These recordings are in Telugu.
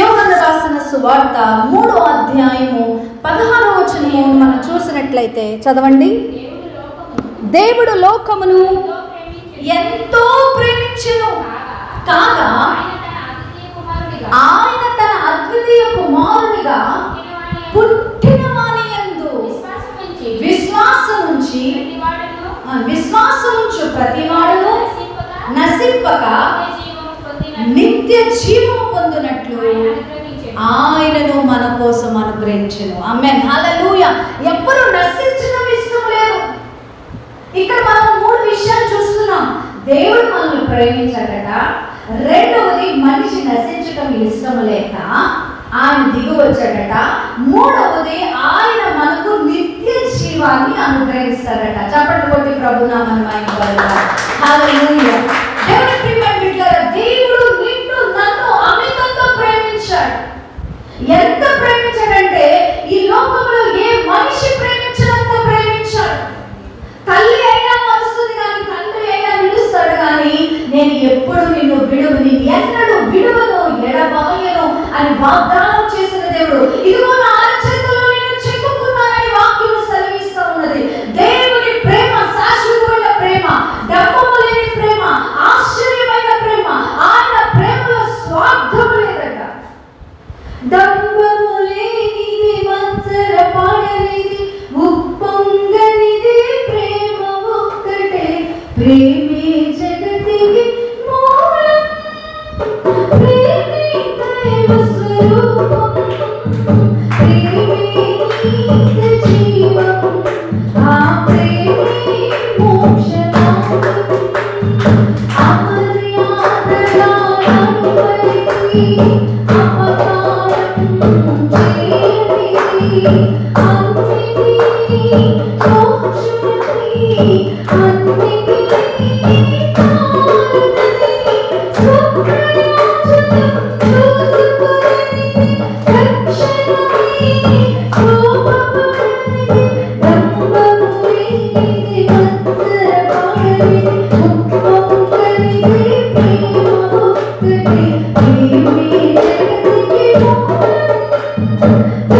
యోహాను రాసిన సువార్త 3వ అధ్యాయము 16వ వచనము మనం చూసినట్లయితే చదవండి. దేవుడు లోకమును ఎంతో ప్రేమించెను కాగా ఆయన తన అద్వితీయ కుమారునిగా పుట్టినవాని యందు విశ్వాసముంచు ప్రతివాడును నశింపక నిత్య జీవము పొందునట్లు ఆయనను మన కోసం అనుగ్రహించెను. ఆమేన్, హల్లెలూయా. ఎవ్వరూ నశించడం ఇష్టం లేదు. ఇక్కడ మనం 3 విషయాలు చూస్తున్నాం. దేవుడు మనల్ని ప్రేమించాడట, రెండవది మనిషి నశించడం ఇష్టం లేక ఆయన దిగి వచ్చాడట, మూడవది ఆయన మనకు నిత్య జీవాన్ని అనుగ్రహిస్తాడట. చప్పట్లు కొట్టి ప్రభు నామమున మహిమపరచుదాం. హల్లెలూయా. దేవుని ప్రియమైన బిడ్డలారా, దేవుడు నిన్ను నన్ను అమితంగా ప్రేమించాడు. ఎంత ప్రేమించాడంటే ఈ లోకంలో ఏ మనిషి ప్రేమించనంత ప్రేమించాడు. తల్లి అయినా వస్తుంది కానీ, తండ్రి అయినా నిలుస్తాడు కానీ, నేను ఎప్పుడు నిన్ను విడువు, నేను ఎన్నడూ విడువను, ఎడబాయను అని వాగ్దానం చేసిన దేవుడు. ఇదిగో నా అరచేతిలో నిన్ను చెక్కుకున్నానని వాక్యం సెలవిస్తూ ఉన్నది. దేవుని ప్రేమ శాశ్వతమైన ప్రేమ, డబ్బము లేని ప్రేమ, ఆశ్చర్యమైన ప్రేమ. ఆయన ప్రేమలో స్వార్థం లేదట. డబ్బము లేనిది, మత్సర పడనిది, ఉప్పొంగనిది ప్రేమ ఒక్కటే. ప్రేమే జగతికి మూలం, ప్రేమే దైవ స్వరూపం, ప్రేమే నిత్య జీవం, ఆ ప్రేమే మోక్షదాయకం. అమర్యాదగా నడువనిది, అపకారం చేయనిది, అన్నిటినీ మోక్షమని, అన్నిటినీ కారణది, స్వప్రయోజనం చూసుకొనిది, రక్షణని శోభపడనిది, దంభము లేనిది, మత్సర పడనిది, ఉప్పొంగనిది ప్రేమ ఒక్కటే. ప్రేమే జగతికి మూలం,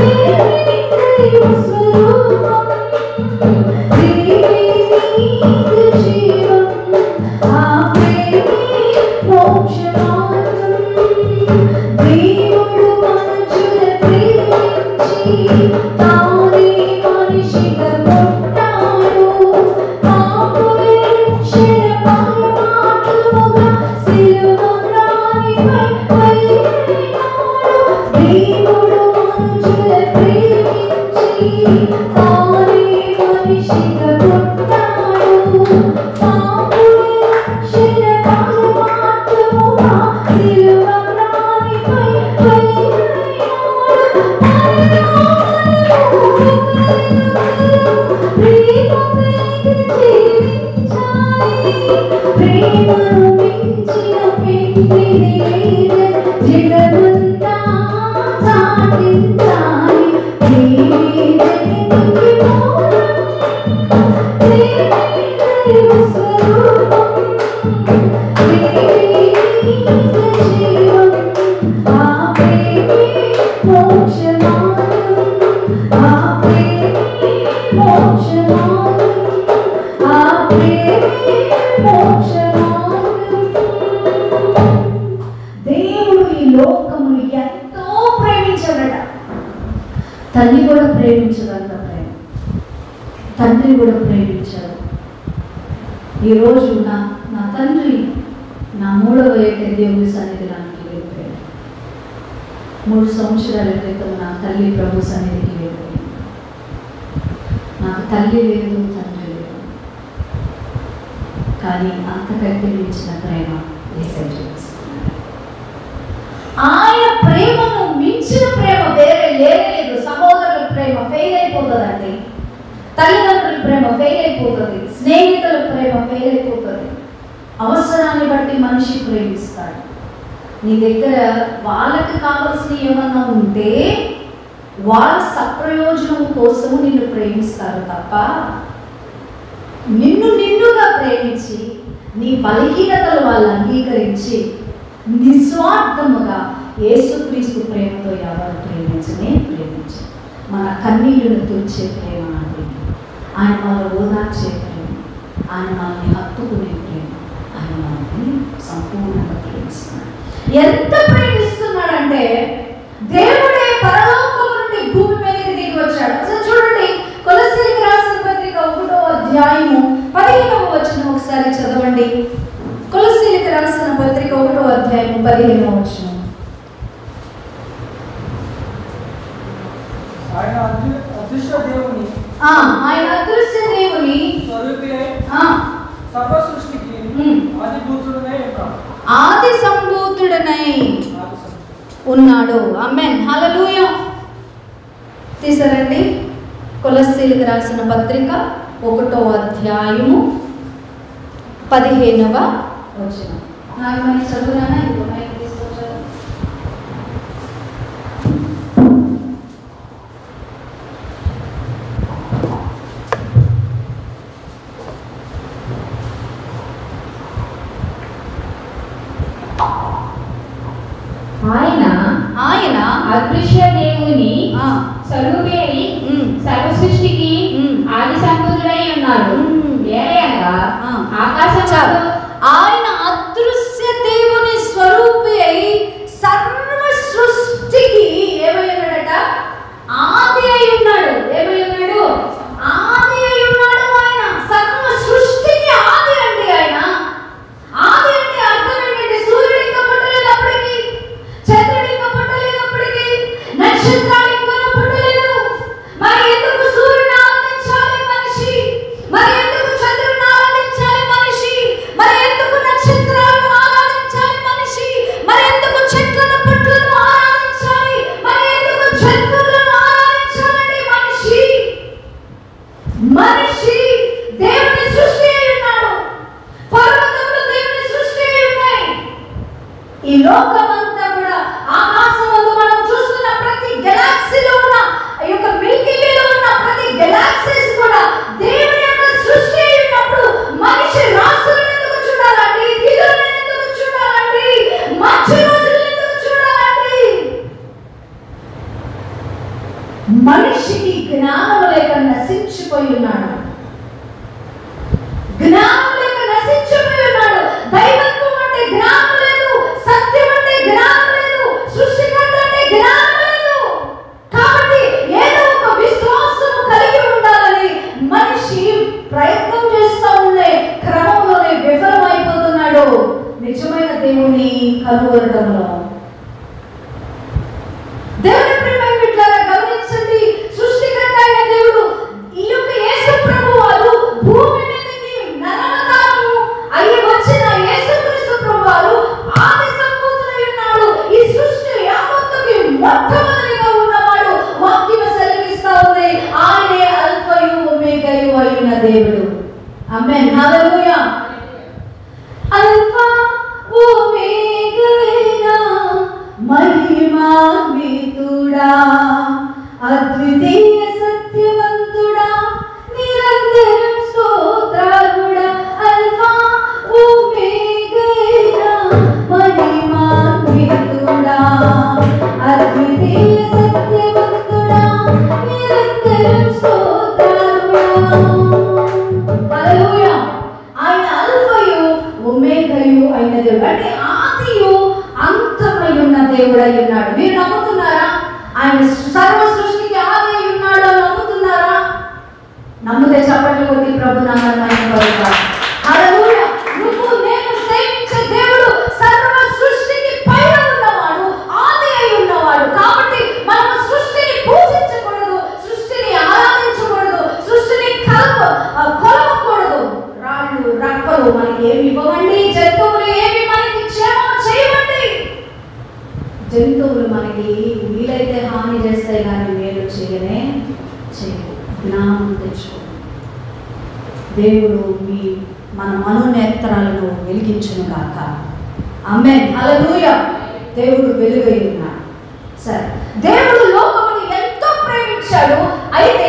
ప్రేమే దైవ స్వరూపం, ప్రేమే నిత్య జీవం, ఆ ప్రేమే మోక్ష మార్గం. దేవుడు మనుషుల ప్రేమించి తానే మనిషిగా పుట్టాడు. పాపుల రక్షణ పరమాత్ముగా సిలువ రాణిపై బలియాడు. దేవుడు మనుషుల ప్రేమించి తానే మనిషిగా పుట్టాడు. పాపుల రక్షణ పరమాత్ముగా సిలువ రాణిపై బలియాడు. ప్రేమను మించిన పెండిది లేదు, జగమంతా చాటించాలి. ప్రేమే జగతికి మూలం, ప్రేమే దైవ స్వరూపం, ప్రేమే నిత్య జీవం, ఆ ప్రేమే మోక్ష మార్గం, ఆ ప్రేమే మోక్ష మార్గం, ఆ ప్రేమే మోక్ష మార్గం. దేవుడు ఈ లోకమును ఎంతో ప్రేమించాడట. తల్లి కూడా ప్రేమించదంత ప్రేమ, తండ్రి కూడా ప్రేమించాడు. ఈరోజు నా తండ్రి నా 3వ ఏట దేవుని సన్నిధికి వెళ్ళిపోయాడు. 3 సంవత్సరాల క్రితం నా తల్లి ప్రభు సన్నిధికి వెళ్ళిపోయింది. నాకు తల్లి లేదు, తండ్రి లేదు, కానీ అంతకంటే మించిన ప్రేమ యేసయ్య చూపిస్తున్నాడు. ఆయన ప్రేమను మించిన ప్రేమ వేరే లేదు. సహోదరుల ప్రేమ ఫెయిల్ అయిపోతుందండి, తల్లిదండ్రుల ప్రేమ ఫెయిల్ అయిపోతుంది, స్నేహితుల ప్రేమ ఫెయిల్ అయిపోతుంది. అవసరాన్ని బట్టి మనిషి ప్రేమిస్తాడు. నీ దగ్గర వాళ్ళకి కావాల్సిన ఏమన్నా ఉంటే వాళ్ళ సప్రయోజనం కోసము నిన్ను ప్రేమిస్తారు తప్ప నిన్నుగా ప్రేమించి నీ బలహీనతలు వాళ్ళు అంగీకరించి నిస్వార్థముగా యేసుక్రీస్తు ఆయనతో ఎవరు ప్రేమించనే ప్రేమించరు. మన కన్నీళ్లను తుడిచే ప్రేమ అది. ఆయన మనల్ని ఓదార్చే ప్రేమ, ఆయన మనల్ని హత్తుకునే ప్రేమ, ఆయన మనల్ని సంపూర్ణంగా ప్రేమిస్తున్నాడు. ఎంత ప్రేమిస్తున్నాడంటే దేవుడే పరలోకం నుండి భూమి మీదకి దిగి వచ్చాడు. అసలు చూడండి, కొలస్సీలకు రాసిన పత్రిక 1వ అధ్యాయము 15వ వచనం ఒకసారి చదవండి. కొలస్సీలకు రాసిన పత్రిక 1వ అధ్యాయము 15వ వచనం. ఆయన అదృశ్య దేవుని సర్వ సృష్టికి ఆది సంభూతుడనై ఉన్నాడు. ఆమేన్, హల్లెలూయా. తీసారండి కొలస్సీలకు రాసిన పత్రిక 1వ అధ్యాయము 15వ వచనం. నాకు చదువురానా? ఇంకో మైక్ తీసుకొచ్చారు. ఆయన అదృశ్య దేవుని స్వరూపేణి సర్వ సృష్టికి ఆది సంభూతుడై ఉన్నాడు. ఆయన అదృశ్య దేవుని స్వరూపి అయి సర్వ సృష్టికి ఏమై ఉన్నాడట? ఆది అయి ఉన్నాడు. ఏమై ఉన్నాడు? ఆది అయి ఉన్నాడు. ఆయన సర్వ సృష్టికి ఆది అండి. ఆయన ఆది అంటే అర్థం ఏంటంటే సూర్యుడు ఇంకా పుట్టలేనప్పటికీ, చంద్రుడు ఇంకా పుట్టలేనప్పటికీ, నక్షత్రాలు ఇంకా పుట్టలేదు. మరి ఎందుకు సూర్యుని ఆరాధించాలి మనిషి? మరి ఎందుకు చంద్రుని ఆరాధించాలి మనిషి? మరి ఎందుకు నక్షత్రాలను ఆరాధించాలి మనిషి? మరి ఎందుకు చెట్లను పుట్లను ఆరాధించాలి? మరి ఎందుకు జంతువులను ఆరాధించాలండి మనిషి? మనిషి దేవుని సృష్టి అయి ఉన్నాడు. పర్వతములు దేవుని సృష్టి అయి ఉన్నాయి. ఈ లోకమంతా కూడా ఆకాశమందు మనం చూస్తున్న ప్రతి గెలాక్సీలో ఉన్న ఈ యొక్క మిల్కీ వేలో ఉన్న ప్రతి గెలాక్సీస్ కూడా దేవుని యొక్క సృష్టి అయి ఉన్నప్పుడు మనిషి రాసులను ఎందుకు చూడాలండి? దిగులను ఎందుకు చూడాలండి? మంచి రోజులను ఎందుకు చూడాలండి? మనిషికి జ్ఞానం లేక నశించిపోయి ఉన్నాడు. జ్ఞానం లేక నశించిపోయి ఉన్నాడు. దైవత్వం అంటే జ్ఞానం లేదు, సత్యం అంటే జ్ఞానం లేదు, సృష్టికర్త అంటే జ్ఞానం లేదు. కాబట్టి ఏదో ఒక విశ్వాసం కలిగి ఉండాలని మనిషి ప్రయత్నం చేస్తూ ఉండే క్రమంలోనే విఫలమైపోతున్నాడు నిజమైన దేవుని కనుగొనడంలో. దేవుని ప్రియమైన బిడ్డలారా గమనించండి, సృష్టికర్త అయిన దేవుడు ఈ యొక్క యేసు ప్రభు వారు భూమి మీదకి నరవతారము అయ్యి వచ్చిన యేసుక్రీస్తు ప్రభు వారు ఆది సంభూతుడై ఉన్నాడు. ఈ సృష్టి యావత్తుకి మొట్టమొదటిగా ఉన్నవాడు. వాక్యం సెలవిస్తా ఉంది, ఆయనే అల్ఫయు ఒమేగయు అయిన దేవుడు. ఆమేన్, హల్లెలూయా. అల్ఫా ఒమేగైనా మహిమాన్వితుడా, అద్వితీయ సత్యవంతుడా, నిరంతరం స్తోత్రార్హుడా. అల్ఫా ఒమేగైనా మహిమాన్వితుడా, అద్వితీయ సత్యవంతుడా, నిరంతరం స్తోత్రార్హుడా. హల్లెలూయా. ఆయన అల్ఫయు ఒమేగయు అయిన దేవుడు, అంటే ఆదియు అంతమై ఉన్న దేవుడై ఉన్నాడు. మీరు నమ్ముతున్నారా? ఆయన సర్వ సృష్టికి ఆది అయి ఉన్నాడు అని నమ్ముతున్నారా? నమ్మితే చప్పట్లు కొట్టి ప్రభు నామమున మహిమపరచాలి. హల్లెలూయా. నువ్వు నేను సేవించే దేవుడు సర్వ సృష్టికి పైన ఉన్నవాడు, ఆది అయి ఉన్నవాడు. కాబట్టి మనం సృష్టిని పూజించకూడదు, సృష్టిని ఆరాధించకూడదు, సృష్టిని కొలవకూడదు. రాళ్ళు రప్పలు మనకి ఏమి ఇవ్వవండి, జంతువులు ఏమి మనకి క్షేమం చేయవండి. జంతువులు మనకి వీలైతే హాని చేస్తాయి కానీ మేలు చేయనే చేయవు. జ్ఞానం తెచ్చుకోండి. దేవుడు మన మనోనేత్రాలను వెలిగించును గాక. ఆమేన్, హల్లెలూయా. దేవుడు వెలుగై ఉన్నాడు. సరే, దేవుడు లోకమును ఎంతో ప్రేమించాడు. అయితే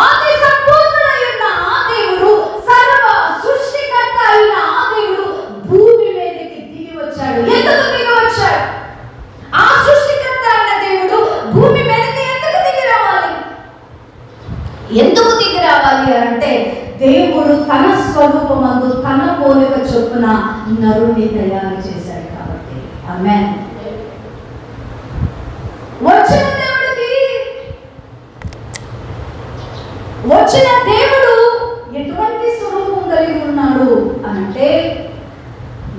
ఆది సంపూర్ణుడై ఉన్న ఆ దేవుడు, సర్వ సృష్టికర్త అయిన ఆ దేవుడు భూమి మీదకి దిగి వచ్చాడు. ఎందుకు దిగి వచ్చాడు? ఆ సృష్టికర్త అయిన దేవుడు భూమి మీదకి ఎందుకు దిగి రావాలి? ఎందుకు దిగి రావాలి అంటే దేవుడు తన స్వరూపమందు తన పోలిక చొప్పున నరుణ్ణి తయారు చేశాడు కాబట్టి. ఆమేన్. వచ్చిన దేవుడు ఎటువంటి స్వరూపం కలిగి ఉన్నాడు అంటే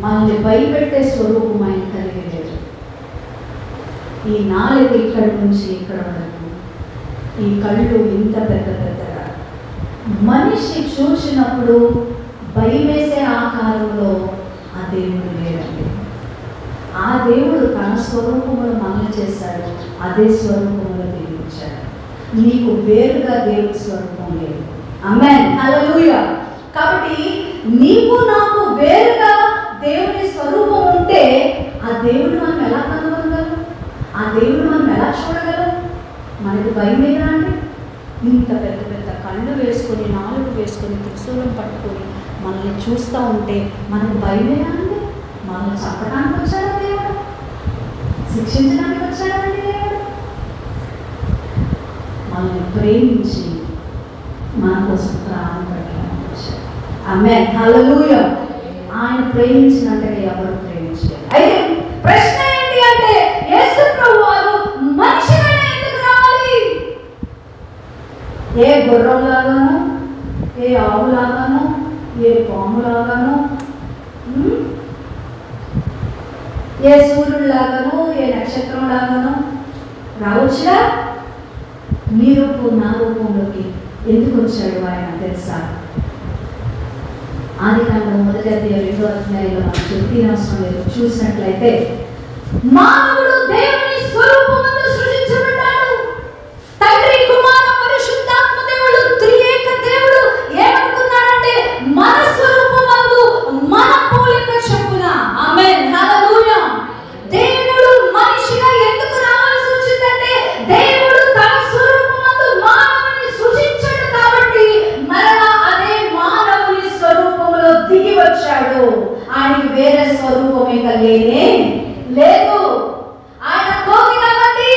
మనల్ని భయపెట్టే స్వరూపం ఆయన కలిగి లేదు. ఈ నాలుగు ఇక్కడి నుంచి ఇక్కడ వరకు, ఈ కళ్ళు ఇంత పెద్ద పెద్దగా, మనిషి చూసినప్పుడు భయమేసే ఆకారంలో ఆ దేవుడు లేదండి. ఆ దేవుడు తన స్వరూపములు మనల్ని చేశాడు, అదే స్వరూపములు దిగించాడు. నీకు వేరుగా దేవుడి స్వరూపం లేదు. ఆమేన్. హల్లెలూయా. కాబట్టి నీకు నాకు వేరుగా దేవుని స్వరూపం ఉంటే ఆ దేవుడు మనం ఎలా కనుగొనగలం? ఆ దేవుడు మనం ఎలా చూడగలం? మనకు భయం లేదా అండి? ఇంత పెద్ద పెద్ద కళ్ళు వేసుకొని, నాలుగు వేసుకొని, త్రిశూలం పట్టుకొని మనల్ని చూస్తూ ఉంటే మనకు భయమేనా అండి? మనల్ని చంపడానికి వచ్చాడా దేవుడు? శిక్షించడానికి వచ్చాడా అండి దేవుడు? మనల్ని ప్రేమించి మన కోసం ప్రాణం పెట్టడానికి వచ్చాడు. ఆమేన్. హల్లెలూయా. ఆయన ప్రేమించినంతగా ఎవరు ప్రేమించలేదు. అయితే ప్రశ్న ఏంటి అంటే యేసు ప్రభువారు మనిషిగా ఎందుకు రావాలి? ఏ గుర్రం లాగాను, ఏ ఆవు లాగాను, ఏ పాము లాగాను, ఏ సూర్యుడు లాగాను, ఏ నక్షత్రం లాగాను రావచ్చుగా? మీ రూపం నా రూపంలోకి ఎందుకు వచ్చాడు ఆయన తెలుసా? ఆదికాండం 1:2 మనం చెప్పినవసరం లేదు. చూసినట్లయితే మానవుడు దేవుని స్వరూపమందు సృజించబడ్డాడు. తండ్రి, కుమార, పరిశుద్ధాత్మ దేవుడు త్రియేక దేవుడు ఏమనుకున్నాడంటే మన స్వరూపమందు మన పోలిక చొప్పున. ఆమేన్. హల్లెలూయా. దేవుడు మనిషిగా ఎందుకు రావాల్సి వచ్చిందంటే దేవుడు తన స్వరూపమందు మానవుని సృజించాడు కాబట్టి మరలా అదే మానవుని స్వరూపంలో దిగి వచ్చాడు. ఆయనకి వేరే స్వరూపం ఇక లేనే లేదు. ఆయన కోతి కాదండి.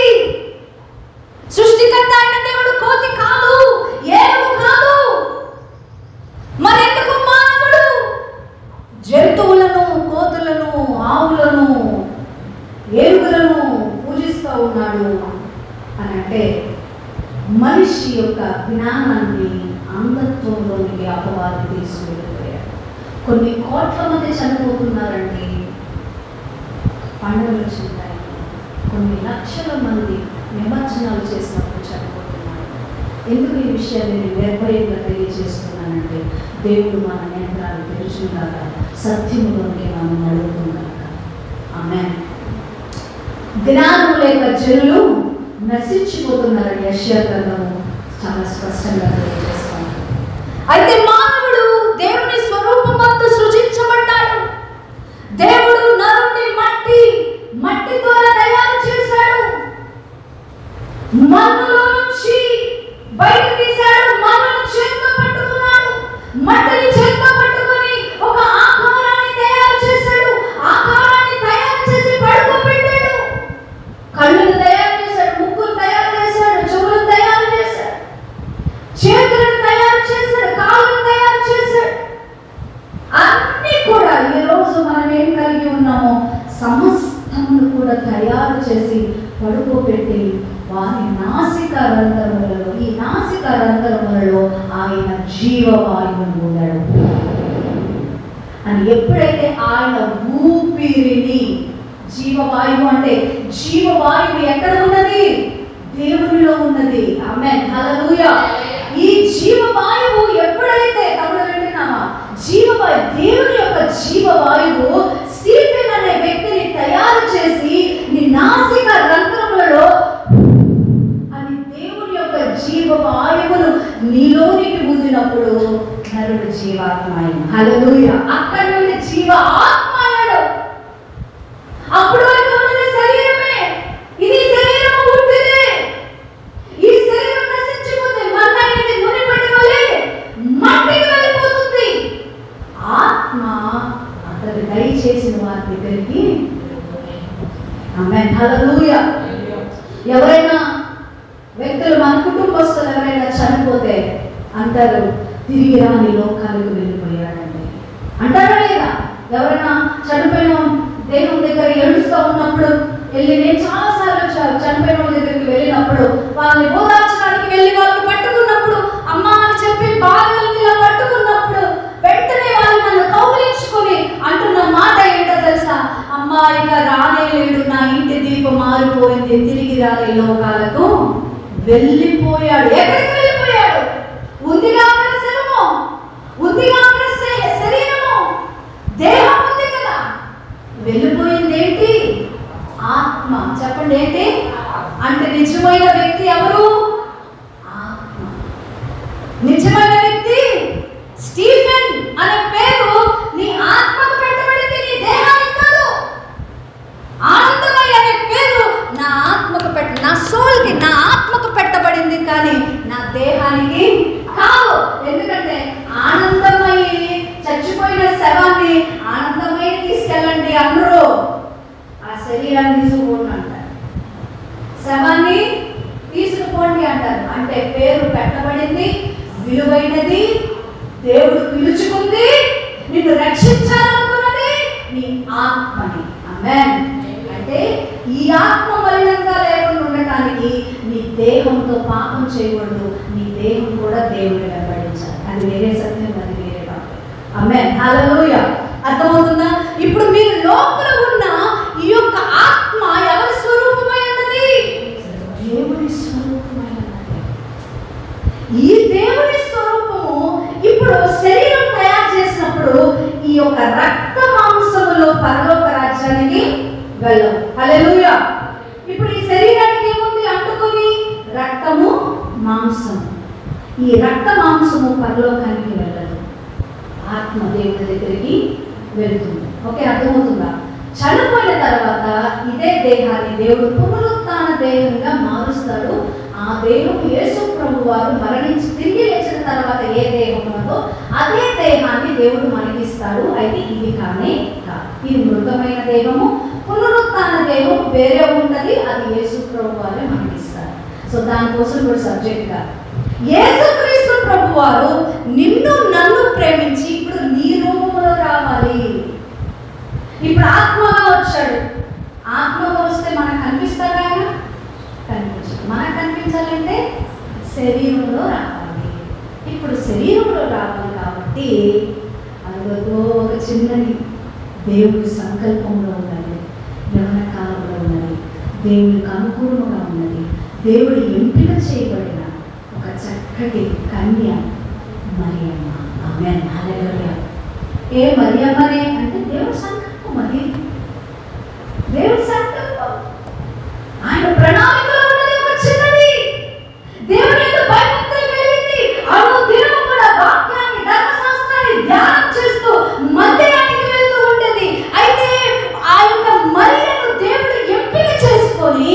సృష్టికర్త అయిన దేవుడు కోతి కాదు, ఏనుగు కాదు. మరెందుకు మానవుడు జంతువులను, కోతులను, ఆవులను, ఏనుగులను పూజిస్తూ ఉన్నాడు అని అంటే మనిషి యొక్క జ్ఞానాన్ని అంధత్వంలోనికి అపవాది తీసుకువెళ్ళిపోయాడు. కొన్ని కోట్ల మంది చనిపోతున్నారండి పండుగలు వచ్చినాయి. కొన్ని లక్షల మంది నిమజ్జనాలు చేసినప్పుడు చనిపోతున్నారు. ఎందుకు ఈ విషయాన్ని నేను నిర్భయంగా తెలియజేస్తున్నానంటే దేవుడు మన నేత్రాలు తెరుచుగాక, సత్యములోకి మనం నడుపుగాక. ఆమేన్. జ్ఞానం లేక జనులు నశించిపోతున్నారని యెషయా గ్రంథము చాలా స్పష్టంగా తెలియజేస్తాను. అయితే మానవుడు దేవుని స్వరూపమందు సృజించబడ్డాడు. దేవుడు నరుని మట్టితో తయారు చేశాడు. మన్నులో నుంచి బయట తీశాడు. మన్నును చేత్తో పట్టుకున్నాడు. మట్టిని చేత్తో పట్టుకొని ఒక ఆకారాన్ని తయారు చేశాడు. ఆకారాన్ని తయారు చేసి పడుకోబెట్టాడు. కళ్ళను తయారు చేశాడు, ముక్కును తయారు చేశాడు, చెవులను తయారు చేశాడు, చేతులను తయారు చేశాడు, కాళ్ళను తయారు చేశాడు. అన్ని కూడా ఈరోజు మనం ఏం కలిగి ఉన్నామో సమస్తమును కూడా తయారు చేసి పడుకోబెట్టి వారి నాసిక రంధ్రములలో, ఈ నాసిక రంధ్రములలో ఆయన జీవవాయువును ఉన్నాడు అని. ఎప్పుడైతే ఆయన ఊపిరిని, జీవవాయువు అంటే జీవవాయువు ఎక్కడ ఉన్నది? దేవునిలో ఉన్నది. ఆమేన్. హల్లెలూయా. ఈ జీవవాయువు ఎప్పుడైతే తమలో వింటున్నామా, జీవవాయువు, దేవుని యొక్క జీవవాయువు స్టీఫెన్ అనే వ్యక్తిని తయారు చేసి నీ నాసిక రంధ్రములలో అది దేవుని యొక్క జీవవాయువును నీలోనికి ఊదినప్పుడు నరుడు జీవాత్మ అయ్యాడు. హల్లెలూయా. అక్కడి నుండి జీవ ఆత్మ అయ్యాడు. అప్పుడు ఉన్నది శరీరమే. ఇది శరీరం ఉంటేనే ఈ శరీరం నశించిపోతే మన్నైనది మునిపడి వలె మట్టికి వెళ్ళిపోతుంది. ఆత్మ అతడు దయచేసిన వారి దగ్గరికి. ఆమేన్. హల్లెలూయా. ఎవరైనా ఎవరైనా చనిపోతే అంటారు తిరిగి రాని లోకాలకు వెళ్ళిపోయాడండి అంటారా లేదా? ఎవరైనా చనిపోయిన దేవుని దగ్గర ఏడుస్తూ ఉన్నప్పుడు వెళ్ళి, నేను చాలాసార్లు చనిపోయిన వాళ్ళ దగ్గరికి వెళ్ళినప్పుడు వాళ్ళని ఓదార్చడానికి వెళ్ళి వాళ్ళు పట్టుకున్నప్పుడు, అమ్మ అని చెప్పి బాధల్ని ఇలా పట్టుకున్నప్పుడు వెంటనే వాళ్ళు నన్ను కౌగిలించుకొని అంటున్న మాట ఏంటో తెలుసా? అమ్మా ఇక రానే లేడు, నా ఇంటి దీపం మారిపోయింది, తిరిగి రాని లోకాలకు వెళ్ళిపోయాడు. ఎక్కడికి వెళ్ళిపోయాడు? ఉందిగా అక్కడ శరీరము, ఉందిగా అక్కడ శరీరము, దేహం ఉంది కదా, వెళ్ళిపోయింది ఏంటి? ఆత్మ. చెప్పండి ఏంటి అంటే? నిజమైన వ్యక్తి ఎవరు? ఆత్మ. నిజమైన వ్యక్తి స్టీఫెన్ అనే పేరు నీ ఆత్మకు పెట్టబడింది, నీ దేహానికి కాదు. ఆనందమయ్య అనే పేరు నా ఆత్మకు నా సోల్కి, నా ఆత్మకు పెట్టబడింది, కానీ నా దేహానికి కాదు. ఎందుకంటే ఆనందమయ్యి చచ్చిపోయిన శవాన్ని ఆనందమయ్య తీసుకెళ్ళండి అందరూ, ఆ శరీరాన్ని తీసుకుపోండి అంటారు, శవాన్ని తీసుకుపోండి అంటారు. అంటే పేరు పెట్టబడింది, విలువైనది, దేవుడు పిలుచుకుంది, నిన్ను రక్షించాలనుకున్నది నీ ఆత్మని. ఆమేన్. అంటే ఈ ఆత్మ మలినంగా లేకుండా ఉండటానికి నీ దేహంతో పాపం చేయకూడదు, నీ దేహం కూడా దేవుని వెంబడించాలి. అది వేరే సత్యం, అది వేరే డాక్టర్. ఆమేన్. హల్లెలూయా. అర్థమవుతుందా? ఇప్పుడు మీరు లోపల ఉన్న ఈ యొక్క ఆత్మ ఎవరి స్వరూపమై ఉన్నది? దేవుని స్వరూపమై ఉన్నది. ఈ దేవుని స్వరూపము ఇప్పుడు శరీరం తయారు చేసినప్పుడు ఈ యొక్క రక్త మాంసములో పరలోక రాజ్యానికి వెళ్ళవు. హల్లెలూయా. ఇప్పుడు ఈ శరీరానికి ఏముంది అంటుకొని? రక్తము, మాంసము. ఈ రక్త మాంసము పరలోకానికి వెళ్ళదు, ఆత్మ దేవుని దగ్గరికి వెళ్తుంది. ఓకే, అర్థమవుతుందా? చనిపోయిన తర్వాత ఇదే దేహాన్ని దేవుడు పునరుత్థాన దేహంగా మారుస్తాడు. ఆ దేహం యేసు ప్రభు వారు మరణించి తిరిగి లేచిన తర్వాత ఏ దేహం ఉన్నదో అదే దేహాన్ని దేవుడు మనకిస్తాడు. అయితే ఇది కానే కాదు, ఇది మృతమైన దేహము. పునరుత్థాన దేహం వేరే ఉంటది, అది యేసు ప్రభు వారే మనకిస్తారు. సో దానికోసం ఇప్పుడు సబ్జెక్ట్ కాదు. యేసుక్రీస్తు ప్రభు వారు నిన్ను నన్ను ప్రేమించి ఇప్పుడు నీ రూపంలో రావాలి. ఇప్పుడు ఆత్మగా వచ్చాడు. ఆత్మగా వస్తే మనకు కనిపిస్తాడా? ఆయన కనిపించదు. మనకు కనిపించాలంటే శరీరంలో రావాలి. ఇప్పుడు శరీరంలో రావాలి కాబట్టి అదిగో ఒక చిన్నది దేవుడి సంకల్పంలో ఉన్నది, యవ్వన కాలంలో ఉన్నది, దేవుడికి అనుకూలంగా ఉన్నది, దేవుడి ఎంపిక చేయబడిన ఒక చక్కటి కన్య మరియమ్మ. ఆమేన్. హల్లెలూయా. ఏ మరియమ్మనే అంటే దేవుడి సంకల్పం, అది దేవుడి సంకల్పం. ఆయన ప్రణాళికలో ఉన్నది ఒక చిన్నది. దేవుని యొక్క భయభక్తులు కలిగింది. అనుదినము కూడా వాక్యాన్ని, ధర్మశాస్త్రాన్ని ధ్యానం చేస్తూ మందిరానికి వెళ్తూ ఉండేది. అయితే ఆ యొక్క మరియను దేవుడు ఎంపిక చేసుకొని,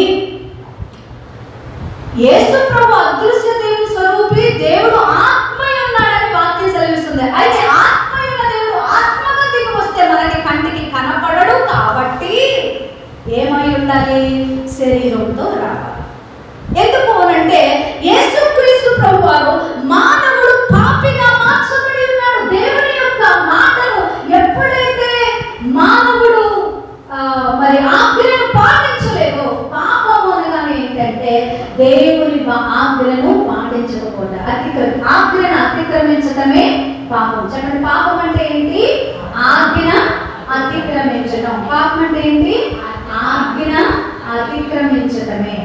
యేసు ప్రభు అదృశ్య దేవుని స్వరూపి, దేవుడు ఆత్మై ఉన్నాడని వాక్యం సెలవిస్తుంది. అయితే ఆత్మై ఉన్న దేవుడు ఆత్మగా దిగి వస్తే మనకి కంటికి కనపడడు. కాబట్టి ఏమై ఉండాలి? శరీరంతో రావాలి. ఎందుకు అనంటే యేసుక్రీస్తు ప్రభు వారు మానవుడు పాపిగా మార్చబడి ఉన్నాడు. దేవుని యొక్క మాటను ఎప్పుడైతే మానవుడు మరి ఆజ్ఞలను పాటించలేదో, పాపము అనగానే ఏంటంటే దేవుని ఆజ్ఞలను పాటించకపోవడం, ఆజ్ఞను అతిక్రమించడమే పాపం. చెప్పండి, పాపం అంటే ఏంటి? ఆజ్ఞ అతిక్రమించడం. పాపం అంటే ఏంటి? ఆజ్ఞ అతిక్రమించడమే.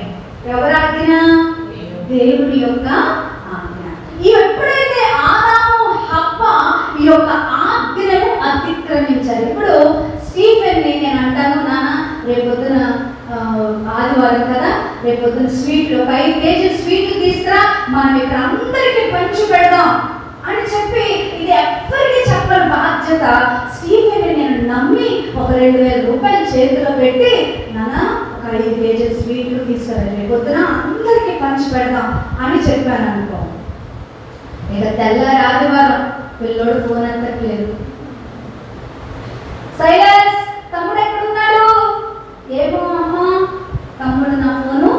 ఎవరి ఆజ్ఞ? దేవుని యొక్క ఆజ్ఞ. ఎప్పుడైతే ఆదాము హవ్వ ఈ యొక్క ఆజ్ఞను అతిక్రమించారు. ఇప్పుడు స్టీఫెన్ని నేను అంటాను, నాన్న రేపొద్దున ఆదివారం కదా, రేపొద్దున స్వీట్లు 5 కేజీలు స్వీట్లు తీసుకురా, మనం ఇక్కడ అందరికీ పంచి పెడదాం అని చెప్పి, ఇది ఎవ్వరికి చెప్పని బాధ్యత స్టీఫెన్ని నేను నమ్మి ఒక 2,000 రూపాయలు చేతిలో పెట్టి, నాన్న ఒక 5 కేజీలు స్వీట్లు తీసుకురా, రేపొద్దున అందరికీ పంచి పెడదాం అని చెప్పాను అనుకో. ఇక తెల్లారి ఆదివారం పిల్లోడు ఫోన్ ఎత్తట్లేదు. సైలెన్స్, తమ్ముడు ఎక్కడున్నాడు? ఏమో అమ్మా, తమ్ముడు నా ఫోను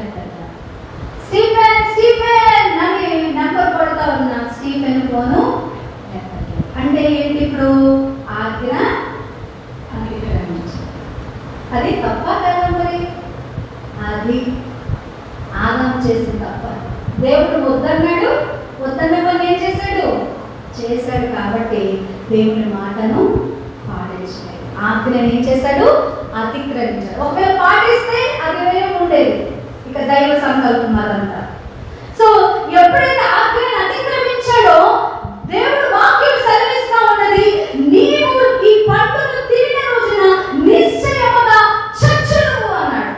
ఎత్తట్లేదు. స్టీఫెన్ స్టీఫెన్ నన్ను స్టీఫెన్ ఫోను అంటే ఏంటి? ఇప్పుడు ఆజ్ఞ అంగీకరించారు. అది తప్ప కదా మరి? అది ఆదాం చేసిన తప్ప. దేవుడు వద్దన్నాడు, వద్దన్న పని ఏం చేశాడు? చేశాడు. కాబట్టి దేవుని మాటను పాటించలేదు. ఆజ్ఞను ఏం చేశాడు? అతిక్రమించాడు. ఒకవేళ పాటిస్తే అది వేరే ఉండేది, ఇక దైవ సంకల్పం అదంతా. సో ఎప్పుడైతే ఆజ్ఞను అతిక్రమించాడో దేవుడు వాక్యం సెలవిస్తా ఉన్నది, నీవు ఈ పండును తిరిగిన రోజున నిశ్చయముగా చచ్చును అన్నాడు.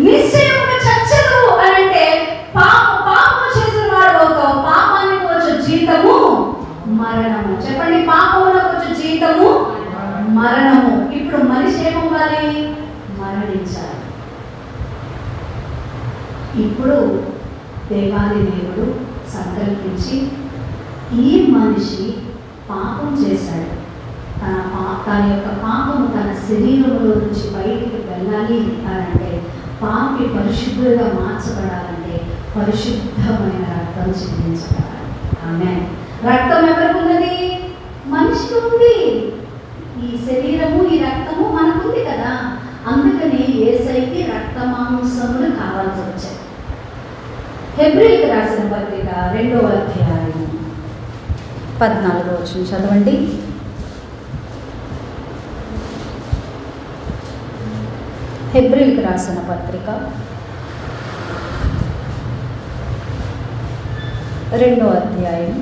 నిశ్చయముగా చచ్చును అని అంటే పాపము చేసిన వాడు అవుతావు. పాపానికి వచ్చే జీతము మరణము. చెప్పండి, పాపములకు వచ్చే జీతము మరణము. ఇప్పుడు మనిషి ఏమవ్వాలి? మరణించాలి. ఇప్పుడు దేవాది దేవుడు సంకల్పించి ఈ మనిషి పాపం చేశాడు, తన యొక్క పాపము తన శరీరంలో నుంచి బయటికి వెళ్ళాలి అని అంటే, పాపి పరిశుద్ధులుగా మార్చబడాలంటే పరిశుద్ధమైన రక్తం చిందించబడాలి. ఆమేన్. రక్తం ఎవరికి ఉన్నది? మనిషికి ఉంది. ఈ శరీరము, ఈ రక్తము మనకుంది కదా. అందుకని యేసయ్యకి రక్త మాంసములు కావాల్సి వచ్చాయి. హెబ్రీయులకు రాసిన పత్రిక 2వ అధ్యాయం 14వ వచనం చదవండి. హెబ్రీయులకు రాసిన పత్రిక 2వ అధ్యాయం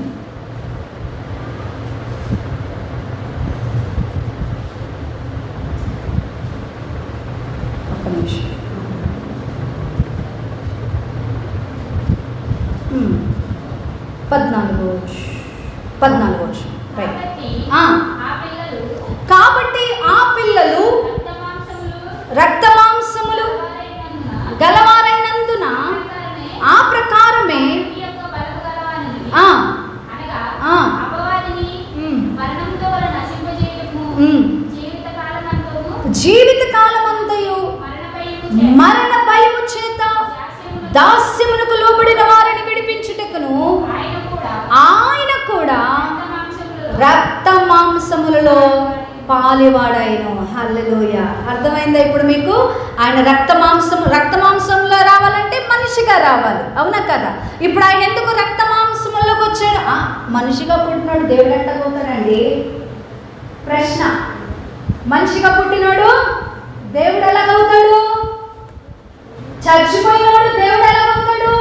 14 కాబట్టి ఆ పిల్లలు రక్త మాంసములు గలవారైనందున ఆ ప్రకారమే జీవిత కాలమంతయు మరణ భయము చేత దాస్యమునకు లోబడిన వారిని విడిపించుటకును ఆయన కూడా రక్త మాంసములలో పాలివాడాయను. హల్లెలూయా. అర్థమైందా ఇప్పుడు మీకు? ఆయన రక్త మాంసంలో రావాలంటే మనిషిగా రావాలి, అవునా కదా? ఇప్పుడు ఆయన ఎందుకు రక్త మాంసంలోకి వచ్చాడు? మనిషిగా పుట్టినాడు, దేవుడు ఎట్టగవుతాడండి? ప్రశ్న. మనిషిగా పుట్టినాడు, దేవుడు ఎలాగవుతాడు? చచ్చిపోయినాడు, దేవుడు ఎలాగవుతాడు?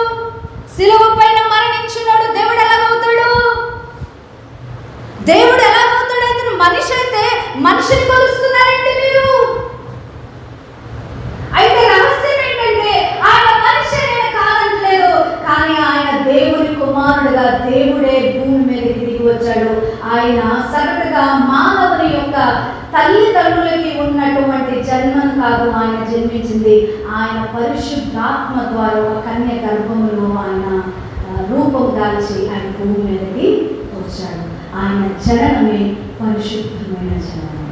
శిలువ పైన మరణించినాడు, దేవుడు ఎలాగవుతాడు? దేవుడు ఎలాగవుతాడు? అయితే మనిషి అయితే మనిషిని కొలుస్తున్నారండి మీరు. అయితే రహస్యం ఏంటంటే ఆయన మనిషి అయిన కాదంటలేదు, కానీ ఆయన దేవుని కుమారుడుగా దేవుడే భూమి మీదకి దిగి వచ్చాడు. ఆయన సగటుగా మానవుని యొక్క తల్లిదండ్రులకి ఉన్నటువంటి జన్మను కాదు ఆయన జన్మించింది. ఆయన పరిశుద్ధాత్మ ద్వారా ఒక కన్య గర్భములో ఆయన రూపం దాల్చి ఆయన భూమి మీదకి వచ్చాడు. ఆయన జననమే పరిశుద్ధమైన జననం.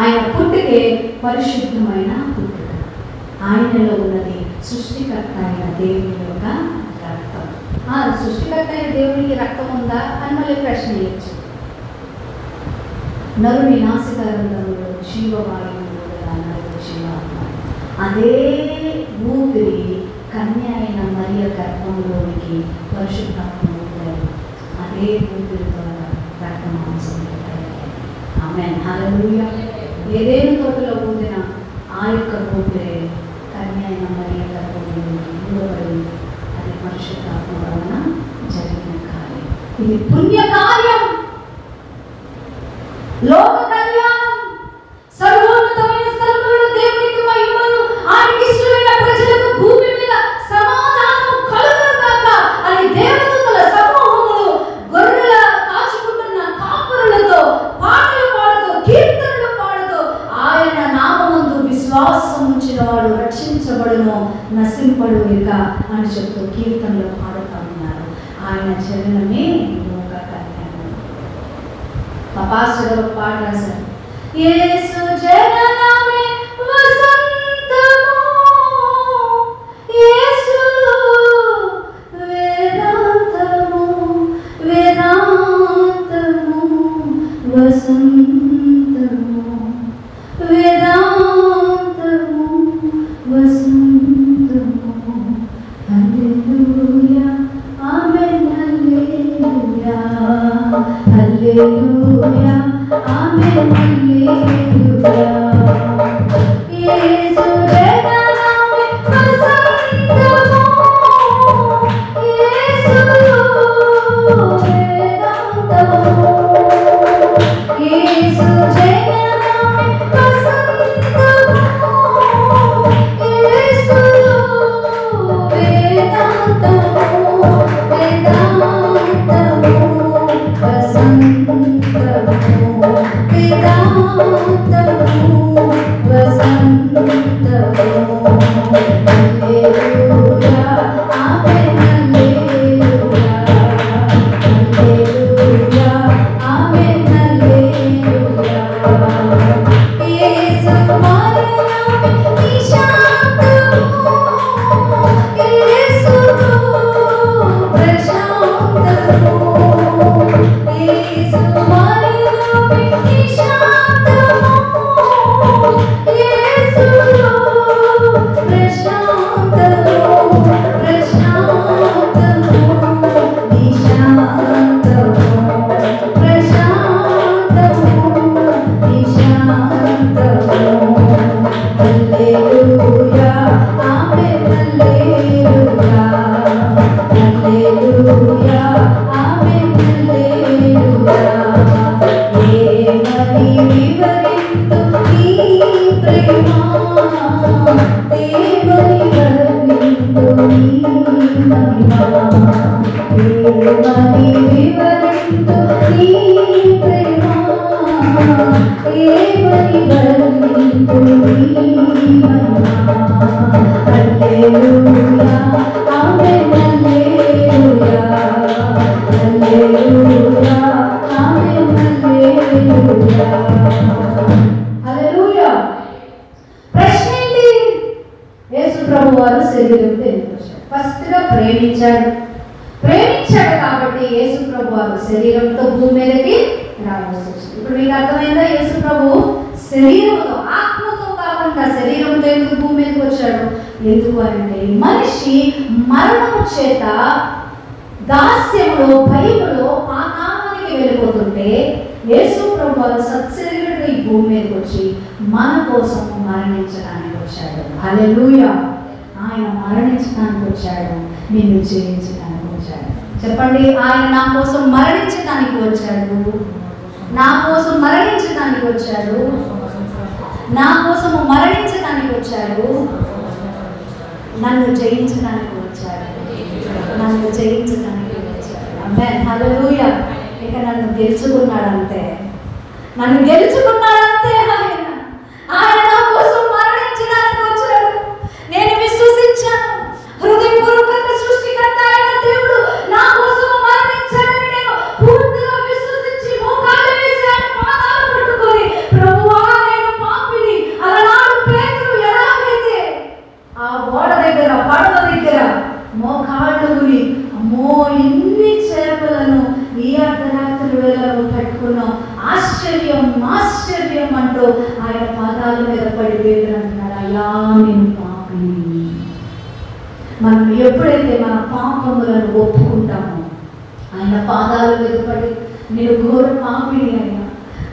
ఆయన పుట్టుకే పరిశుద్ధమైన పుట్టుక. ఆయనలో ఉన్నది సృష్టికర్త అయిన దేవుని యొక్క రక్తం. సృష్టికర్త అయిన దేవునికి రక్తం ఉందా అని మళ్ళీ ప్రశ్న ఇచ్చు. నరుని నాసికారంలో జీవవాయువు జీవాత్మ, అదే ఊపిరి కన్య అయిన మరియ గర్భంలోనికి పరిశుద్ధాత్మ ఊపారు. అదే ఊపిరి ద్వారా రక్త మాంసం తయారయ్యాయి. ఆమేన్. హల్లెలూయా. ఏదేను తోటలో ఊదిన ఆ యొక్క ఊపిరి కన్య అయిన మరియ గర్భంలోనికి ఊడబడి అది పరిశుద్ధాత్మ వలన జరిగిన కార్యం. ఇది పుణ్య కార్యం, లోక కళ్యాణం, సర్వోన్నతమైన స్థలములలో దేవునికి మహిమను, ఆయనకి ఇష్టమైన ప్రజలకు భూమి మీద సమాధానం కలుగును గాక అని దేవదూతల సమూహములు గొర్రెల కాచుకుంటున్న కాపురులతో పాటలు పాడుతూ కీర్తనలు పాడుతూ ఆయన నామమందు విశ్వాసం ఉంచిన వాడు రక్షించబడును, నశింపడు ఇక అని చెప్తూ కీర్తనలు పాడుతూ ఉన్నారు. ఆయన జననమే లోక కళ్యాణం. మా పాస్టర్ గారు ఒక పాట రాశారు. యేసు జననమే వసంతము, యేసు వేదము ప్రేమించాడు కాబట్టి యేసు ప్రభు వారు శరీరంతో భూమి మీదకి రావాల్సి వచ్చింది. ఇప్పుడు మీకు అర్థమైందా? యేసు ప్రభు శరీరంతో, ఆత్మతో కాకుండా శరీరంతో ఎందుకు భూమి మీదకి వచ్చాడు? ఎందుకు అంటే మనిషి మరణము చేత దాస్యంలో, భయములో పాతాళానికి వెళ్ళిపోతుంటే యేసు ప్రభు వారు సత్శరీరుడు ఈ భూమి మీదకి వచ్చి మన కోసం మరణించడానికి వచ్చాడు. హల్లెలూయా! ఆయన మరణించడానికి వచ్చాడు, నిన్ను జయించడానికి వచ్చాడు. చెప్పండి, ఆయన నా కోసం మరణించడానికి వచ్చాడు, నా కోసం మరణించడానికి వచ్చాడు, నా కోసము మరణించడానికి వచ్చాడు, నన్ను జయించడానికి వచ్చాడు, నన్ను జయించడానికి వచ్చాడు. ఆమేన్, హల్లెలూయా! ఇక నన్ను గెలుచుకున్నాడంతే, నన్ను గెలుచుకున్నాడంతే. ఆయన నా కోసం మరణించడానికి వచ్చాడు. నేను విశ్వసించాను, హృదయపూర్వకంగా సృష్టికర్త అయిన దేవుడు నా కోసం మరణించాడని నేను పూర్తిగా విశ్వసించి మోకాలు వేసి ఆయన పాదాలు పట్టుకొని, ప్రభువా నేను పాపిని, అలనాడు పేతురు ఎలాగైతే ఆ ఓడ దగ్గర, పడవ దగ్గర మోకాళ్ళు గురి, అమ్మో ఇన్ని చేపలను ఈ అర్ధరాత్రి వేళలో పట్టుకున్నాం, ఆశ్చర్యం ఆశ్చర్యం అంటూ ఆయన పాదాల మీద పడి పేతురు అంటున్నాడు, అయ్యా నేను పాపిని. మనం ఎప్పుడైతే మన పాపములను ఒప్పుకుంటామో ఆయన పాదాల మీద పడి, నేను ఘోర పాపిని అయినా,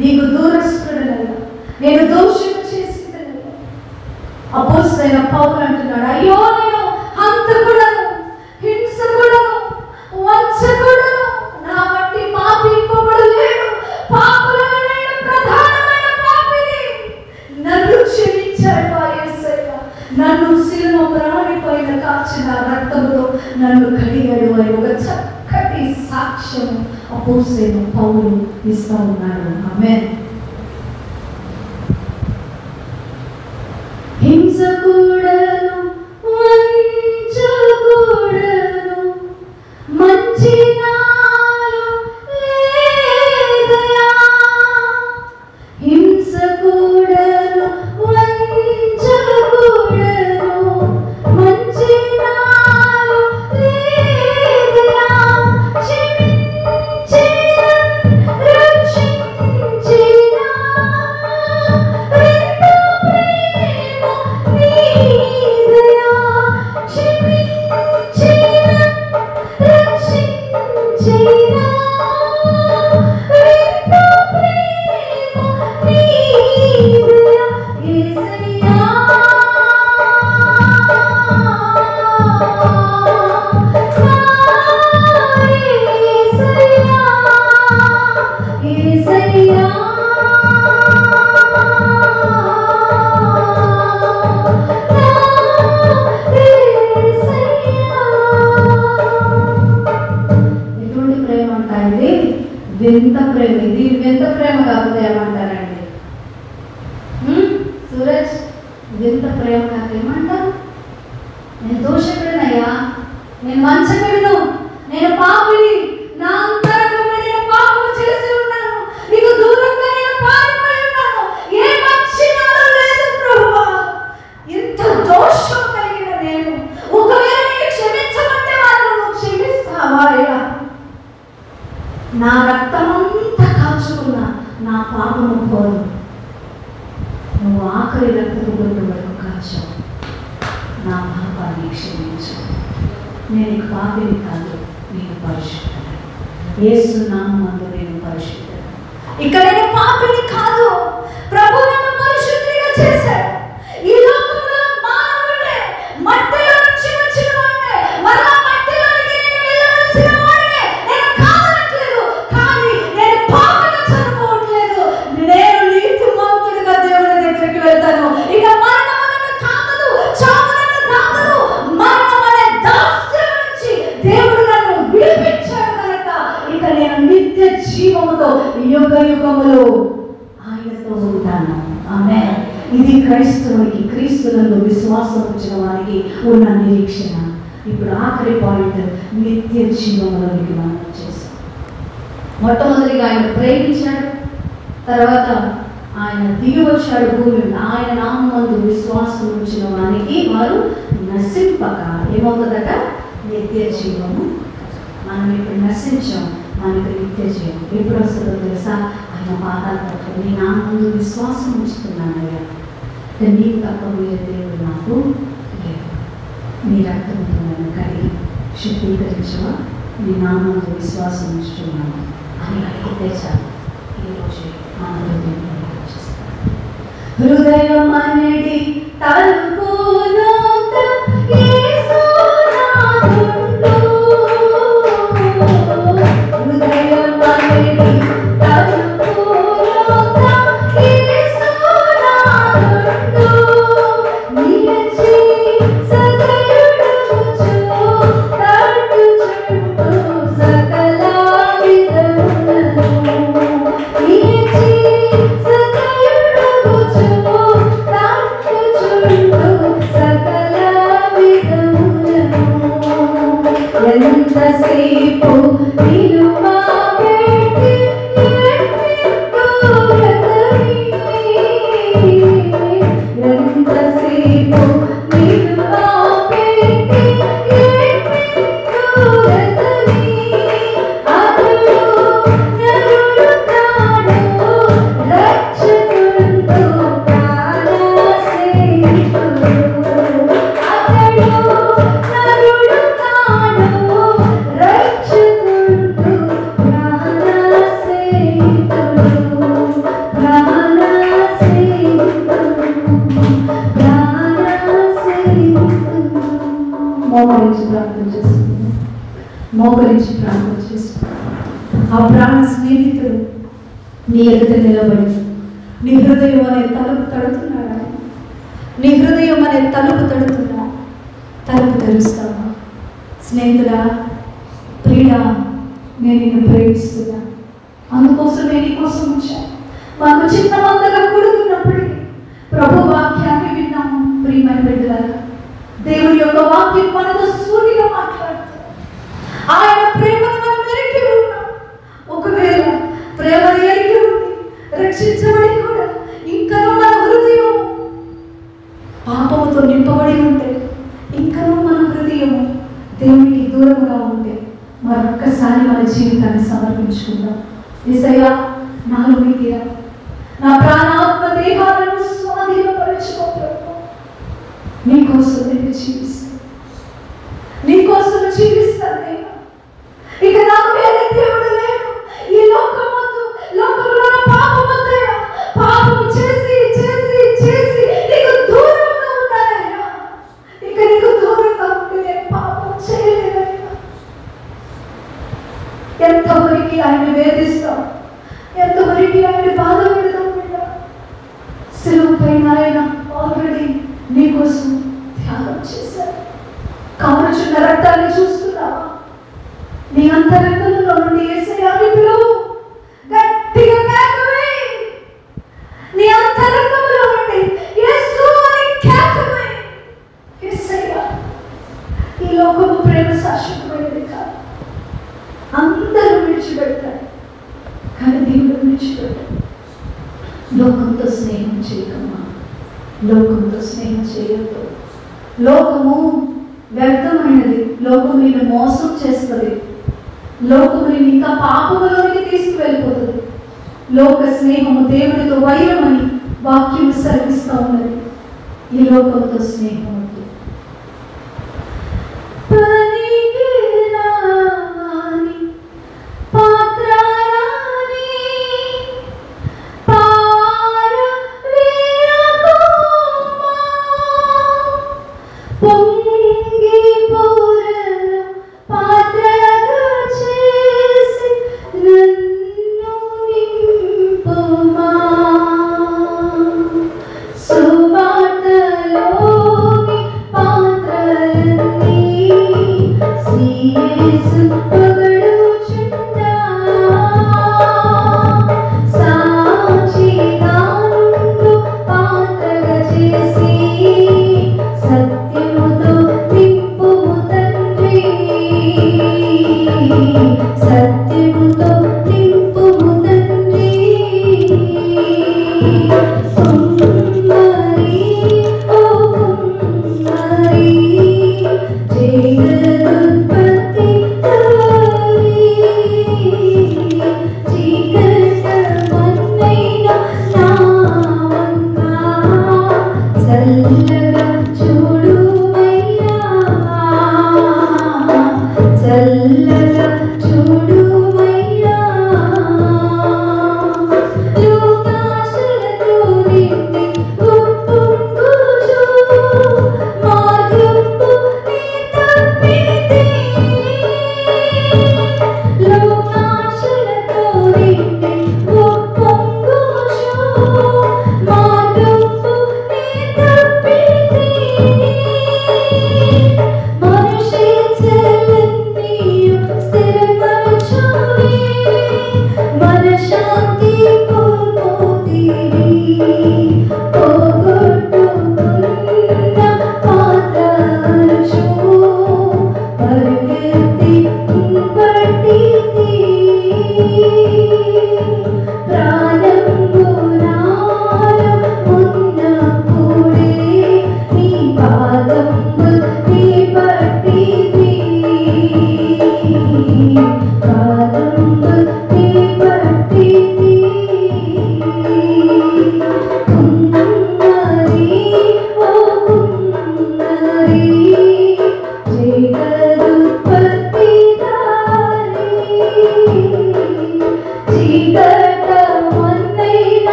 నీకు దూరస్తుడనైనా, నేను దోషం చేసిందనైనా, అపోస్తలుడైన పౌలు అంటున్నాడు, అయ్యో నేను హంతకుడను, హింసకుడను, వంచకుడను, నా వంటి పాపి ఇంకొకడులేడు, పాపులలో నేను ప్రధానమైన పాపిని, నన్ను క్షమించాడు ఆ యేసయ్య, నన్ను శిలువ ప్రాణి పైన కాచిన రక్తంతో నన్ను కడిగాడు అని ఒక చక్కటి సాక్ష్యం అపోస్తలుడైన పౌలు ఇస్తూ ఉన్నాడు. ఆమేన్. హింసకుడను, వంచకుడను, మంచి నాలో లేదయా, హింసకుడను, వంచకుడను, మంచి నాలో లేదయా, క్షమించిన, రక్షించిన, ఎంత ప్రేమ నీదయా, క్షమించిన, రక్షించిన, ఎంత ప్రేమ నీదయా, యేసయ్యా, యేసయ్యా, యేసయ్యా, ఏమంటారు? నేను దోషకుడినయ్యా, నేను మంచకుడిను, నేను పాపిని, నా అంతరంగంలో నేను పాపము చేసి ఉన్నాను, నీకు దూరంగా నేను పారిపోయి ఉన్నాను, ఏ మంచి నాలో లేదు ప్రభువా, ఇంత దోషం కలిగిన నేను ఒకవేళ నీకు క్షమించమంటే మాత్రం నువ్వు క్షమిస్తావా అయ్యా? నా రక్తమంతా కాచుకున్నా నా పాపము పోదు, నువ్వు ఆఖరి రక్తపు బొట్టు వరకు కాచావు, నా పాపాన్ని క్షమించు, నేను పాపిని కాదు, నేను పరిశుద్ధుడు, యేసు నామములో నేను పరిశుద్ధుడు. ఇక నేను పాపిని కాదు, ప్రభు నన్ను పరిశుద్ధిగా చేశాడు. ఈ లోకంలో మానవుడే, మట్టిలో నుంచి వచ్చిన వాడే, మరలా మట్టిలోనికి నేను వెళ్ళవలసిన వాడే. నేను కాదనట్లేదు, కానీ నేను పాపంగా చనిపోవట్లేదు, నేను నీతిమంతుడిగా దేవుని దగ్గరికి వెళ్తాను. ఇక మరణం నన్ను తాకదు, చావు నన్ను తాకదు. మరణం అనే దాస్యం నుంచి దేవుడు నన్ను విడిపించాడు కనుక ఇక నేను నిత్య జీవముతో యుగ యుగములు ఆయనతో ఉంటాను. ఆమేన్. ఇది క్రైస్తవునికి, క్రీస్తునందు విశ్వాసం ఉంచిన వారికి ఉన్న నిరీక్షణ. ఇప్పుడు ఆఖరి పాయింట్, నిత్య జీవములోనికి మనం చేస్తాం. మొట్టమొదటిగా ఆయన ప్రేమించాడు, తర్వాత ఆయన దిగి వచ్చాడు భూమి. ఆయన నామమందు విశ్వాసం ఉంచిన వారికి వారు నశింపక ఏమవుతుందట? నిత్య జీవము. మనం ఇప్పుడు నశించాం, మనకు నిత్య జీవం ఎప్పుడు వస్తుందో తెలుసా? ఆయన పాదాల పట్ల నీ నామందు విశ్వాసం ఉంచుతున్నానయ్యా, నీకు తప్ప వేరే దేవుడు నాకు లేదు, నీ రక్తంతో నన్ను కడిగి శుద్ధీకరించవా, నీ నామందు విశ్వాసం ఉంచుతున్నాను అని అడిగితే చాలు. ఈరోజు మన హృదయం అనేది తలుపును యేసు నాదుండు, హృదయం అనేది తలుపును యేసు నాదుండు, నిలిచి సదయుడుచు తట్టుచుండు సకల విధములను, నిలిచి సదయుడుచు తట్టుచుండు సకల విధములను, ఎంతసేపు నిలువా పెట్టి ఎంతసేపు నిలువా పెట్టి అతడు నరుడు తాడు రక్షకుడు ప్రాణసేతుడు, అతడు నరుడు తాడు రక్షకుడు ప్రాణసేతుడు, మోకరించి ప్రార్థన చేస్తున్నాను, మోకరించి ప్రార్థన చేస్తున్నాను. ఆ ప్రాణ స్నేహితుడు నీ ఎదుట నిలబడి నీ హృదయం అనే తలుపు తడుతున్నాడా? నీ హృదయం అనే తలుపు తడుతున్నా, తలుపు తెరుస్తావా? స్నేహితుడా, ప్రియుడా, నేను నిన్ను ప్రేమిస్తున్నా, అందుకోసం నేను నీకోసం వచ్చాను. మాకు చిన్నమంతగా కూడుకున్నప్పటికీ ప్రభు వాక్యాన్ని విన్నాము. ప్రియమైన బిడ్డలారా, దేవుని యొక్క వాక్యం మనతో సూటిగా మాట్లాడుతుంది. ఆయన ప్రేమను మనం ఎరిగి ఉన్నాం. ఒకవేళ ప్రేమను ఎరిగి ఉండి రక్షించబడి కూడా ఇంకనూ మన హృదయం పాపముతో నింపబడి ఉంటే, ఇంకనూ మన హృదయం దేవునికి దూరముగా ఉంటే, మరొక్కసారి మన జీవితాన్ని సమర్పించుకుందాం. యేసయ్యా, నాలో మీరా, నా ప్రాణాత్మ దేహాలను స్వాధీనపరచుకో ప్రభు. నీకోసం నేను జీవిస్తాను, నీకోసం జీవిస్తాను. ఇక నాకు వేరే దేవుడు లేడు. ఈ లోకమందు, లోకంలో పాపమయ్యా, పాపము చేసి చేసి చేసి నీకు దూరంగా ఉన్నానయ్యా. ఇక నీకు దూరంగా ఉంటే నేను పాపం చేయలేదయ్యా. ఎంతవరకు ఆయన వేధిస్తాం, ఎంతవరకు ఆయన బాధ పెడతాం. సిలువ పైన ఆయన ఆల్రెడీ నీకోసం త్యాగం చేశారు. కావలసిన రక్తాన్ని చూస్తున్నావా? నీ అంతరంగంలో నుండి యేసయ్యని పిలువు, గట్టిగా కేకవే. నీ అంతరంగంలో నుండి యేసు అని కేకవే. లోకము ప్రేమ శాశ్వతమైనది కాదు. అందరూ విడిచిపెడతారు, కానీ దేవుడు విడిచిపెట్టాడు. లోకంతో స్నేహం చేయకమ్మా, లోకంతో స్నేహం చేయొద్దు. లోకము వ్యర్థమైనది, లోకము నేను మోసం చేస్తుంది, లోకము నేను ఇంకా పాపములోనికి తీసుకువెళ్ళిపోతుంది. లోక స్నేహము దేవుడితో వైరమని వాక్యం సెలవిస్తూ ఉన్నది. ఈ లోకంతో స్నేహం వద్దు.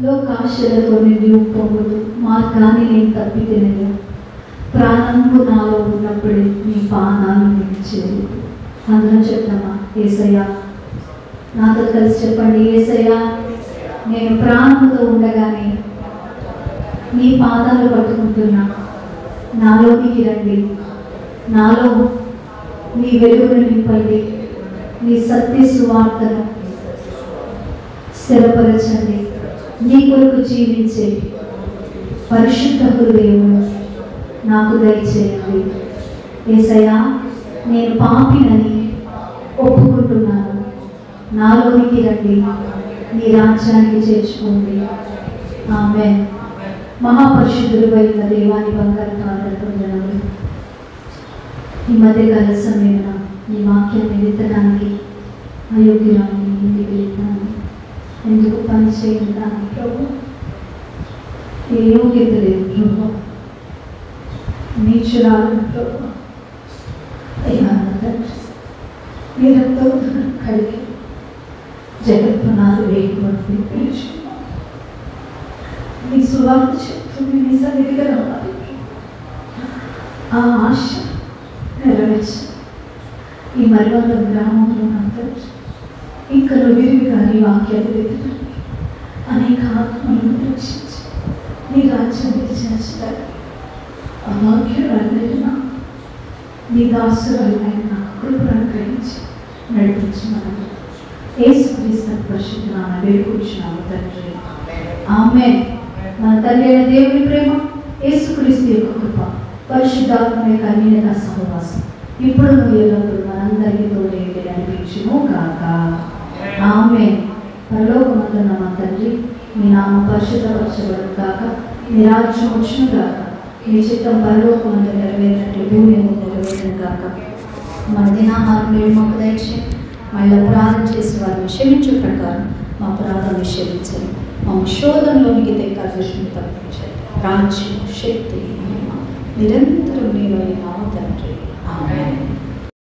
లోకాశలతో నిండి పొంగుదు మార్గాన్ని నేను తప్పితేనే ప్రాణంపు నాలో ఉన్నప్పుడే నీ పానాలు నేను చేయలేదు. అందరం చెప్తామా? యేసయ్యా, నాతో కలిసి చెప్పండి. యేసయ్యా, నేను ప్రాణంతో ఉండగానే నీ పాదాలు పట్టుకుంటున్నా. నాలోనికి రండి, నాలో నీ వెలుగును నింపండి, నీ సత్య సువార్తను స్థిరపరచండి. నీ కొరకు జీవించే పరిశుద్ధ హృదయమును నాకు దయచేయండి. యేసయ్యా, నేను పాపినని ఒప్పుకుంటున్నాను. నాలోనికి రండి, నీ రాజ్యానికి చేర్చుకోండి. ఆమేన్. మహాపరిశుద్ధుడు అయిన దేవాని బంగారు పాదాలు ఈ మధ్యకాల సమయంలో ఈ వాక్యాన్ని విత్తడానికి అయోగ్యురాన్ని ఇంటికి వెళ్తాను. ఎందుకు పని చేయడానికి ప్రభు? ఏ యోగ్యత లేదు ప్రభు, నీచురాలను ప్రభు. అయ్యా మీరంతా కలిగి జగత్పునాలు వేయకూడదు పిలుచుకున్నాను. మీ సువార్త చెప్తుంది, మీ సన్నిధిగా రావాలి. ఆ ఆశ నెరవేర్చి ఈ మరివాళ్ళ గ్రామంలో అంతా ఇంకా విరివిగా నీ వాక్యాలు వెతుకుని అనేక ఆత్మలను రక్షించి నీ రాజ్యాన్ని చేర్చడానికి అభాగ్యురాలైన నీ దాసులు ఆయన కృపను అనుగ్రహించి నడిపించమని యేసుక్రీస్తు పరిశుద్ధ నామమున వేడుకుంటున్నాము తండ్రి. ఆమేన్. మన తండ్రి అయిన దేవుని ప్రేమ, యేసుక్రీస్తు యొక్క కృప, పరిశుద్ధాత్మ యొక్క అన్యోన్యత సహవాసం ఇప్పుడు ఎల్లప్పుడూ మనందరికీ తోడే నడిపించును గాక. ఆమేన్. పరలోకమందున్న మా తండ్రి, మీ నామం పరిశుద్ధపరచబడును గాక, మీ రాజ్యం వచ్చును గాక, మీ చిత్తం పరలోకమందు నెరవేరినట్టు భూమి మీద నెరవేరును గాక. మన దినాహారం నేడు మాకు దయచేయండి. మళ్ళీ అపరాధం చేసి వారిని క్షమించే ప్రకారం మా అపరాధం క్షమించండి. మా శోధనలోనికి తెక్క దృష్టిని తప్పించండి. రాజ్యం, శక్తి, మహిమ నిరంతరం నేను తండ్రి. ఆమేన్.